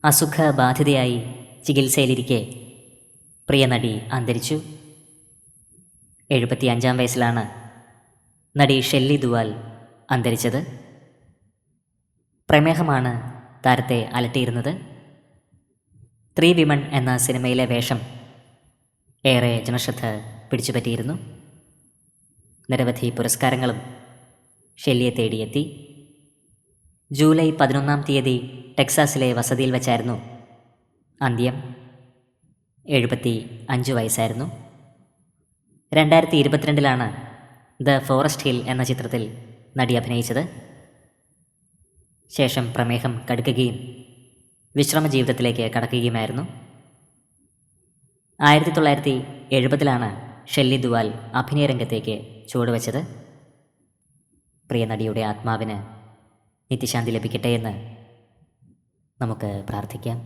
അസുഖബാധിതയായി ചികിത്സയിലിരിക്കെ പ്രിയ നടി അന്തരിച്ചു. 75 വയസ്സിലാണ് നടി ഷെല്ലി ദുവാൽ അന്തരിച്ചത്. പ്രമേഹമാണ് താരത്തെ അലട്ടിയിരുന്നത്. 3 വിമൺ എന്ന സിനിമയിലെ വേഷം ഏറെ ജനശ്രദ്ധ പിടിച്ചുപറ്റിയിരുന്നു. നിരവധി പുരസ്കാരങ്ങളും ഷെല്ലിയെ തേടിയെത്തി. ജൂലൈ 11 ടെക്സാസിലെ വസതിയിൽ വച്ചായിരുന്നു അന്ത്യം. 75 വയസ്സായിരുന്നു. 2022 ദ ഫോറസ്റ്റ് ഹിൽ എന്ന ചിത്രത്തിൽ നടി അഭിനയിച്ചത്. ശേഷം പ്രമേഹം കടുക്കുകയും വിശ്രമ ജീവിതത്തിലേക്ക് കടക്കുകയുമായിരുന്നു. 1970 ഷെല്ലി ദുവാൽ അഭിനയ രംഗത്തേക്ക് ചുവടുവെച്ചത്. പ്രിയ നടിയുടെ ആത്മാവിന് നിത്യശാന്തി ലഭിക്കട്ടെ എന്ന് നമുക്ക് പ്രാർത്ഥിക്കാം.